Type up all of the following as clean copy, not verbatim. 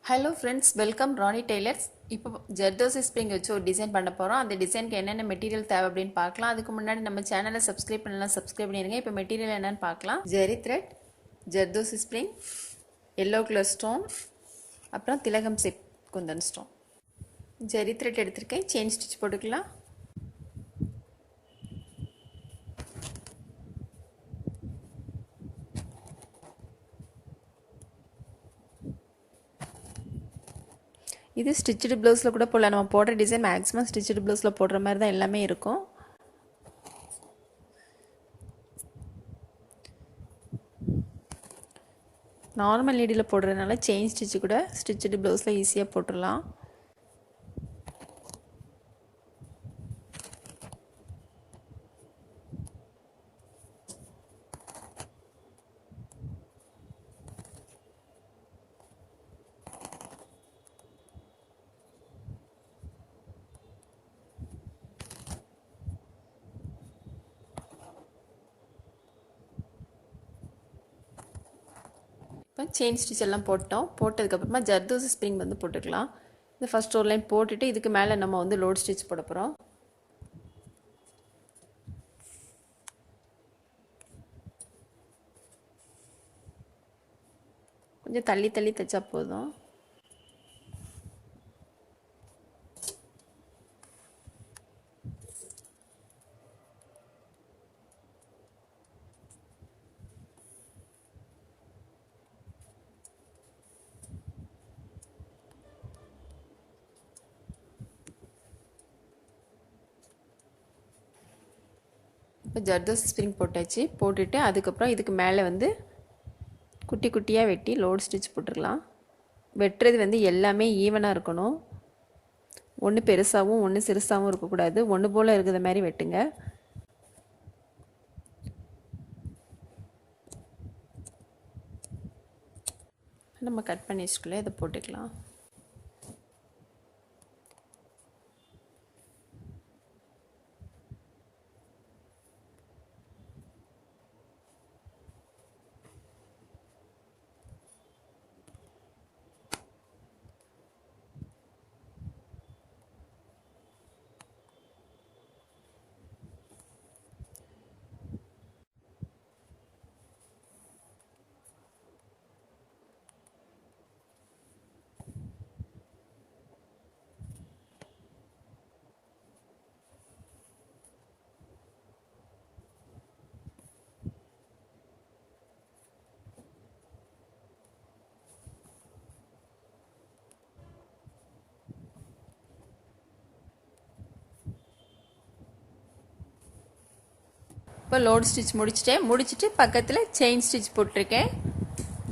Hello friends, welcome Ronnie Tailors. இப்போ zardozi spring வச்சு ஒரு டிசைன் பண்ண போகிறோம். அந்த டிசைனுக்கு என்னென்ன மெட்டீரியல் தேவை அப்படின்னு பார்க்கலாம். அதுக்கு முன்னாடி நம்ம சேனலை சப்ஸ்கிரைப் பண்ணலாம், சப்ஸ்கிரைப் பண்ணிடுங்க. இப்போ மெட்டீரியல் என்னென்னு பார்க்கலாம். Zari thread, zardozi spring, yellow colour stone, அப்புறம் திலகம் செப் குந்தன் ஸ்டோன். ஜெரி த்ரெட் எடுத்திருக்கேன். செயின் ஸ்டிச் போட்டுக்கலாம். இது ஸ்டிச்சடு ப்ளவுஸில் கூட போடலாம். நம்ம போடுற டிசைன் மேக்ஸிமம் ஸ்டிச்சடு ப்ளவுஸில் போடுற மாதிரி தான் எல்லாமே இருக்கும். நார்மல் நீடியில் போடுறதுனால செயின் ஸ்டிச்சு கூட ஸ்டிச்சடு ப்ளவுஸில் ஈஸியாக போட்டுடலாம். இப்போ செயின் ஸ்டிச் எல்லாம் போட்டதுக்கப்புறமா ஜர்தோசி ஸ்ப்ரிங் வந்து போட்டுக்கலாம். இந்த ஃபஸ்ட் ஒரு லைன் போட்டுட்டு இதுக்கு மேலே நம்ம வந்து லோட் ஸ்டிச் போட போகிறோம். கொஞ்சம் தள்ளி தள்ளி தைச்சா போதும். இப்போ ஜர்தோசி ஸ்ப்ரிங் போட்டாச்சு. போட்டுட்டு அதுக்கப்புறம் இதுக்கு மேலே வந்து குட்டி குட்டியாக வெட்டி லோட் ஸ்டிச் போட்டுடலாம். வெட்டுறது வந்து எல்லாமே ஈவனாக இருக்கணும். ஒன்று பெருசாகவும் ஒன்று சிறுசாகவும் இருக்கக்கூடாது. ஒன்று போல் இருக்கிற மாதிரி வெட்டுங்க. நம்ம கட் பண்ணி வச்சுக்கல இதை போட்டுக்கலாம். இப்போ லோட் ஸ்டிச் முடிச்சுட்டு பக்கத்தில் செயின் ஸ்டிச் போட்டிருக்கேன்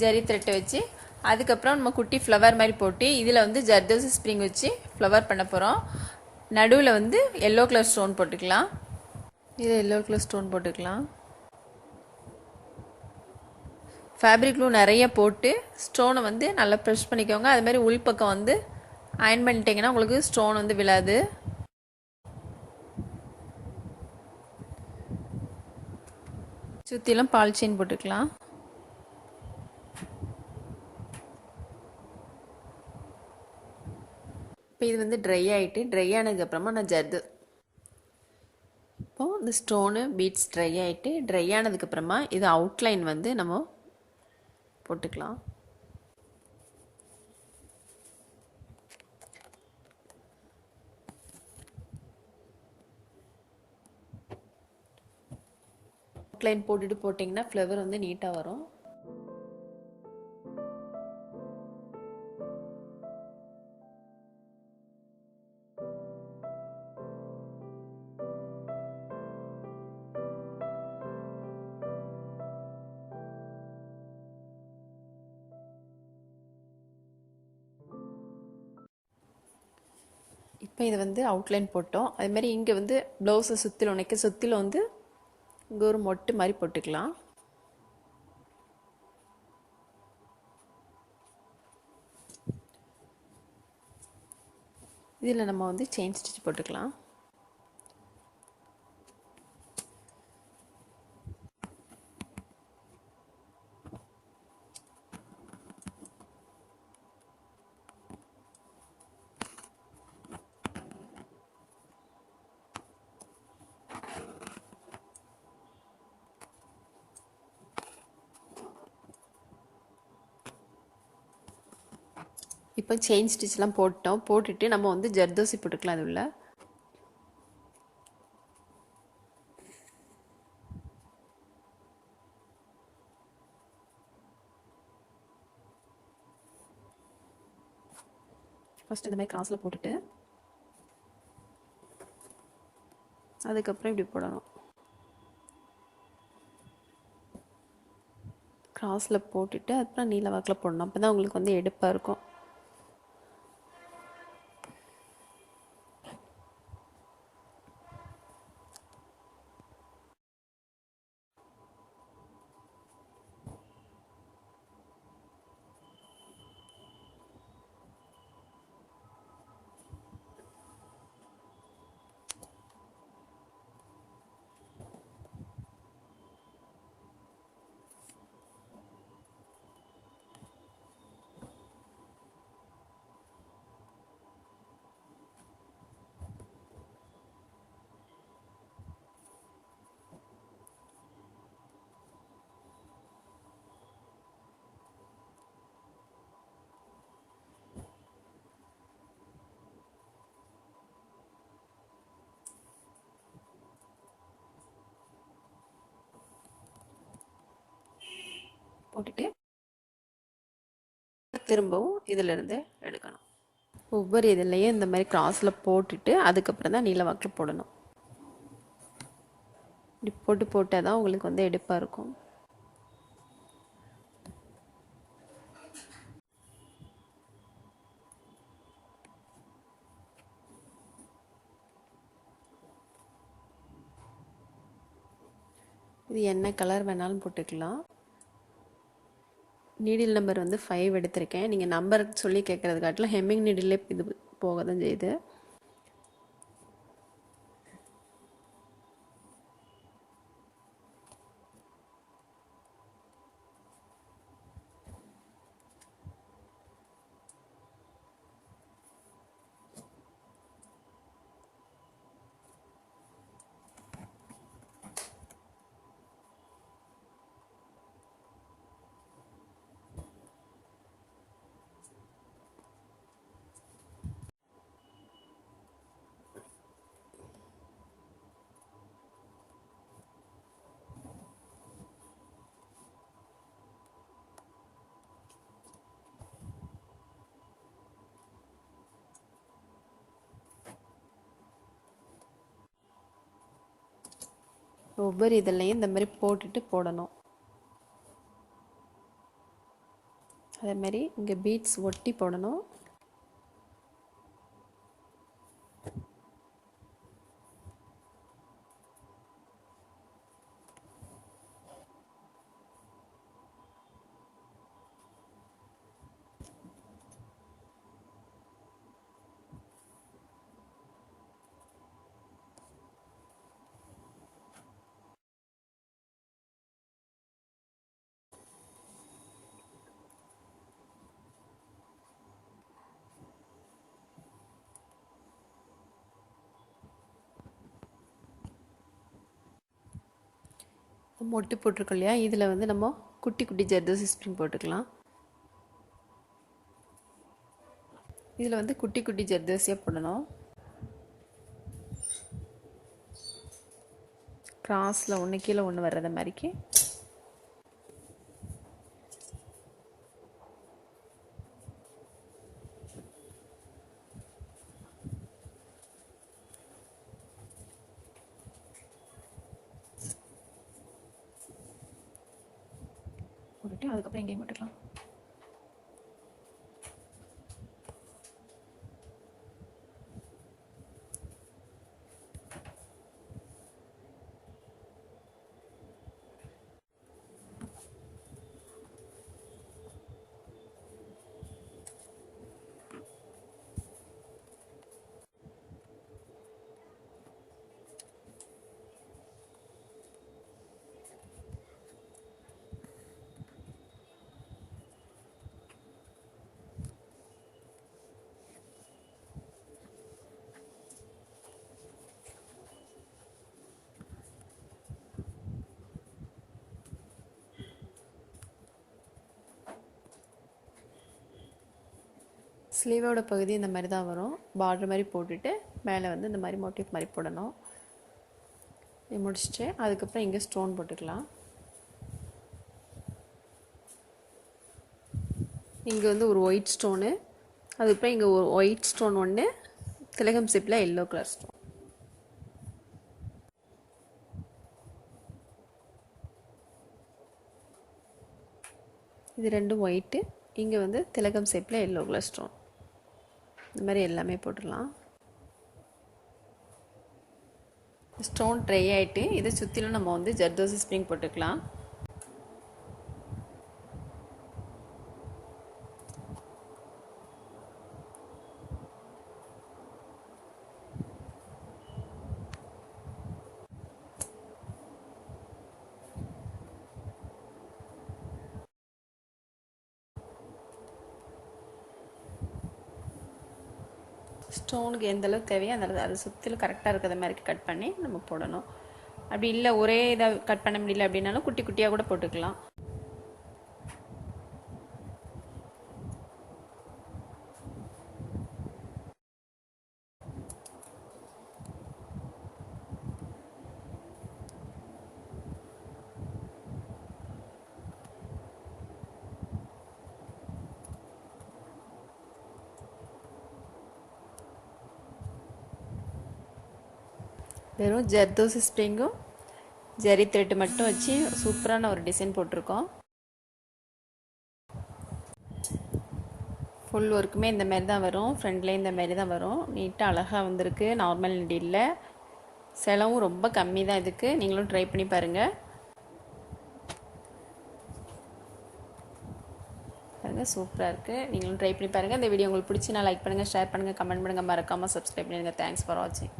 ஜரி த்ரெட்டை வச்சு. அதுக்கப்புறம் நம்ம குட்டி ஃப்ளவர் மாதிரி போட்டு இதில் வந்து ஜர்தோசி ஸ்ப்ரிங் வச்சு ஃப்ளவர் பண்ண போகிறோம். நடுவில் வந்து எல்லோ கலர் ஸ்டோன் போட்டுக்கலாம். இதில் எல்லோ கலர் ஸ்டோன் போட்டுக்கலாம். ஃபேப்ரிக் க்ளூ நிறைய போட்டு ஸ்டோனை வந்து நல்லா ப்ரெஷ் பண்ணிக்கோங்க. அதுமாதிரி உள்பக்கம் வந்து அயன் பண்ணிட்டீங்கன்னா உங்களுக்கு ஸ்டோன் வந்து விழாது. சுற்றிலும் பால் செயின் போட்டுக்கலாம். இப்போ இது வந்து ட்ரை ஆனதுக்கப்புறமா நான் இப்போது இந்த ஸ்டோனு பீட்ஸ் ட்ரை ஆனதுக்கப்புறமா இது அவுட்லைன் வந்து நம்ம போட்டுக்கலாம். அவுட்லைன் போட்டுட்டு போட்டிங்கன்னா ஃப்ளவர் வந்து நீட்டாக வரும். இப்போ இது வந்து அவுட்லைன் போட்டோம். அதுமாதிரி இங்கே வந்து ப்ளவுஸை சுற்றிலும் வந்து இங்கே ஒரு மொட்டு மாதிரி போட்டுக்கலாம். இதில் நம்ம வந்து செயின் ஸ்டிச் போட்டுக்கலாம். இப்போ செயின் ஸ்டிச்லாம் போட்டோம். போட்டுட்டு நம்ம வந்து ஜர்தோசி போட்டுக்கலாம் அது உள்ள. ஃபஸ்ட் இந்த மாதிரி கிராஸில் போட்டுட்டு அதுக்கப்புறம் இப்படி போடணும். கிராஸில் போட்டுட்டு அப்புறம் நீல வாக்கில் போடணும். அப்போ தான் உங்களுக்கு வந்து எடுப்பாக இருக்கும். போட்டுட்டு திரும்பவும் இதிலிருந்து எடுக்கணும். ஒவ்வொரு இதுலேயும் இந்த மாதிரி கிராஸில் போட்டுட்டு அதுக்கப்புறம் தான் நீல வாக்கில் போடணும். இப்படி போட்டால் தான் உங்களுக்கு வந்து எடுப்பாக இருக்கும். இது என்ன கலர் வேணாலும் போட்டுக்கலாம். நீடில் நம்பர் வந்து 5 எடுத்திருக்கேன். நீங்கள் நம்பர் சொல்லி கேட்குறது காட்டிலும் ஹெம்மிங் நீடிலே இது போக தான் செய்யுது. ஒவ்வொரு இதுலேயும் இந்த மாதிரி போட்டுட்டு போடணும். அதே மாதிரி இங்கே பீட்ஸ் ஒட்டி போடணும். மொட்டு போட்டிருக்கோம் இல்லையா, இதில் வந்து நம்ம குட்டி குட்டி ஜர்தோசி ஸ்ப்ரிங் போட்டுக்கலாம். இதில் வந்து குட்டி குட்டி ஜர்தோசியாக போடணும். கிராஸில் ஒன்று கீழே ஒன்று வர்றத மாதிரிக்கு போட்டுட்டு அதுக்கப்புறம் எங்கேயும் போட்டுக்கலாம். ஸ்லீவோட பகுதி இந்த மாதிரி தான் வரும். பார்டர் மாதிரி போட்டுட்டு மேலே வந்து இந்த மாதிரி மோட்டிவ் மாதிரி போடணும். இது முடிச்சுட்டு அதுக்கப்புறம் இங்கே ஸ்டோன் போட்டுக்கலாம். இங்கே வந்து ஒரு ஒயிட் ஸ்டோனு, அதுக்கப்புறம் இங்கே ஒரு ஒயிட் ஸ்டோன் ஒன்று, திலகம் ஷேப்பில் எல்லோ கலர் ஸ்டோன். இது ரெண்டும் ஒயிட்டு, இங்கே வந்து திலகம் ஷேப்பில் எல்லோ கலர் ஸ்டோன். இந்த மாதிரி எல்லாமே போட்டுடலாம். ஸ்டோன் ட்ரை ஆகிட்டு இதை சுற்றிலும் நம்ம வந்து ஜர்தோசி ஸ்ப்ரிங் போட்டுக்கலாம். ஸ்டோனுக்கு எந்த அளவுக்கு தேவையோ அந்த அளவுக்கு, அது சுற்றிலும் கரெக்டாக இருக்கிற மாதிரி கட் பண்ணி நம்ம போடணும். அப்படி இல்லை ஒரே இதாக கட் பண்ண முடியல அப்படின்னாலும் குட்டி குட்டியாக கூட போட்டுக்கலாம். வெறும் ஜர்தோசி ஸ்ப்ரிங்கும் ஜரி த்ரெட்டு மட்டும் வச்சு சூப்பரான ஒரு டிசைன் போட்டிருக்கோம். ஃபுல் ஒர்க்குமே இந்த மாதிரி தான் வரும். ஃப்ரண்ட்லேயே இந்த மாதிரி தான் வரும். நீட்டாக அழகாக வந்திருக்கு. நார்மல் நெடியில் செலவும் ரொம்ப கம்மி தான் இதுக்கு. நீங்களும் ட்ரை பண்ணி பாருங்கள். சூப்பராக இருக்குது. நீங்களும் ட்ரை பண்ணி பாருங்கள். இந்த வீடியோ உங்களுக்கு பிடிச்சினா லைக் பண்ணுங்கள், ஷேர் பண்ணுங்கள், கமெண்ட் பண்ணுங்கள், மறக்காமல் சப்ஸ்கிரைப் பண்ணுங்கள். தேங்க்ஸ் ஃபார் வாட்சிங்.